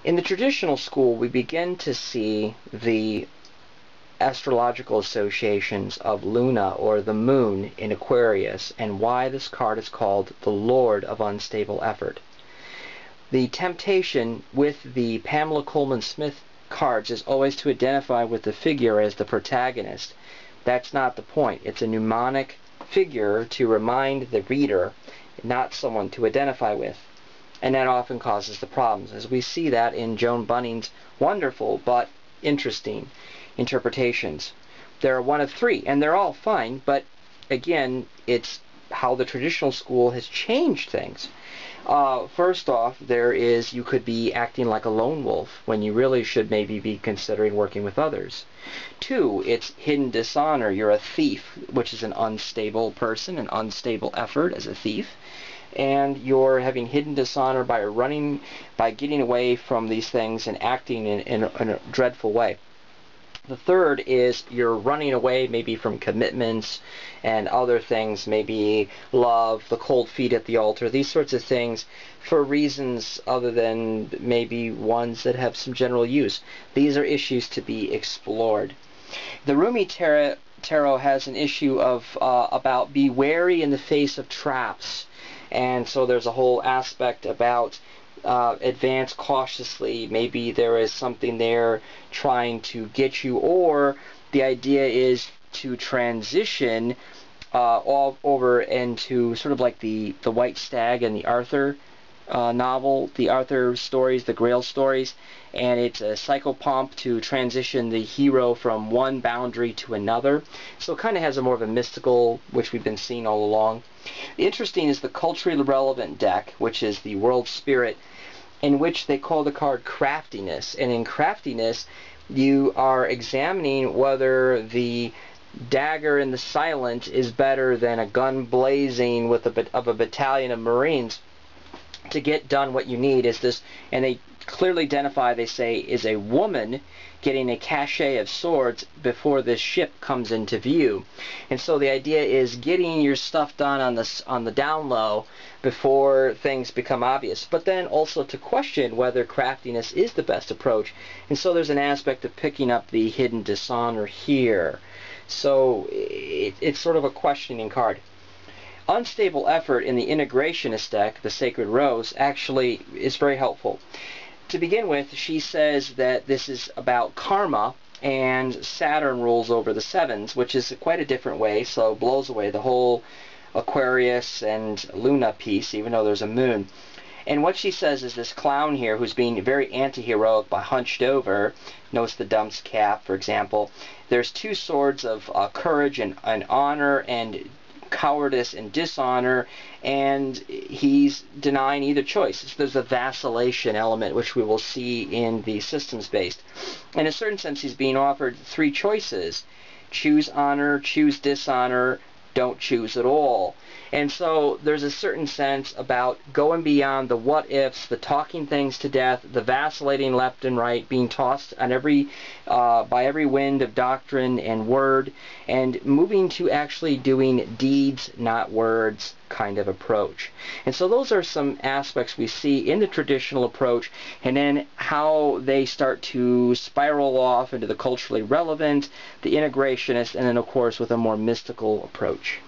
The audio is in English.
In the traditional school, we begin to see the astrological associations of Luna, or the moon, in Aquarius, and why this card is called the Lord of Unstable Effort. The temptation with the Pamela Coleman Smith cards is always to identify with the figure as the protagonist. That's not the point. It's a mnemonic figure to remind the reader, not someone to identify with. And that often causes the problems, as we see that in Joan Bunning's wonderful but interesting interpretations. There are one of three, and they're all fine, but again, it's how the traditional school has changed things. First off, there is, you could be acting like a lone wolf when you really should maybe be considering working with others. Two, it's hidden dishonor. You're a thief, which is an unstable person, an unstable effort as a thief. And you're having hidden dishonor by getting away from these things and acting in a dreadful way. The third is you're running away maybe from commitments and other things, maybe love, the cold feet at the altar, these sorts of things, for reasons other than maybe ones that have some general use. These are issues to be explored. The Rumi Tarot has an issue of about be wary in the face of traps. And so there's a whole aspect about advance cautiously. Maybe there is something there trying to get you, or the idea is to transition all over into sort of like the White Stag and the Arthur novel, the Arthur stories, the Grail stories, and it's a psychopomp to transition the hero from one boundary to another. So it kind of has a more of a mystical, which we've been seeing all along. Interesting is the culturally relevant deck, which is the World Spirit, in which they call the card craftiness. And in craftiness, you are examining whether the dagger in the silent is better than a gun blazing with a battalion of Marines to get done what you need. Is this, and they clearly identify, they say, is a woman getting a cachet of swords before this ship comes into view. And so the idea is getting your stuff done on the down low before things become obvious, but then also to question whether craftiness is the best approach. And so there's an aspect of picking up the hidden dishonor here. So it's sort of a questioning card. Unstable effort in the Integrationist deck, the Sacred Rose, actually is very helpful. To begin with, she says that this is about karma, and Saturn rules over the sevens, which is quite a different way, so blows away the whole Aquarius and Luna piece, even though there's a moon. And what she says is this clown here, who's being very anti-heroic by hunched over, notice the dump's cap, for example. There's two swords of courage and honor, and cowardice and dishonor, and he's denying either choice. So there's a vacillation element, which we will see in the systems-based. In a certain sense, he's being offered three choices. Choose honor, choose dishonor, don't choose at all. And so there's a certain sense about going beyond the what-ifs, the talking things to death, the vacillating left and right, being tossed on by every wind of doctrine and word, and moving to actually doing deeds, not words, kind of approach. And so those are some aspects we see in the traditional approach, and then how they start to spiral off into the culturally relevant, the integrationist, and then of course with a more mystical approach.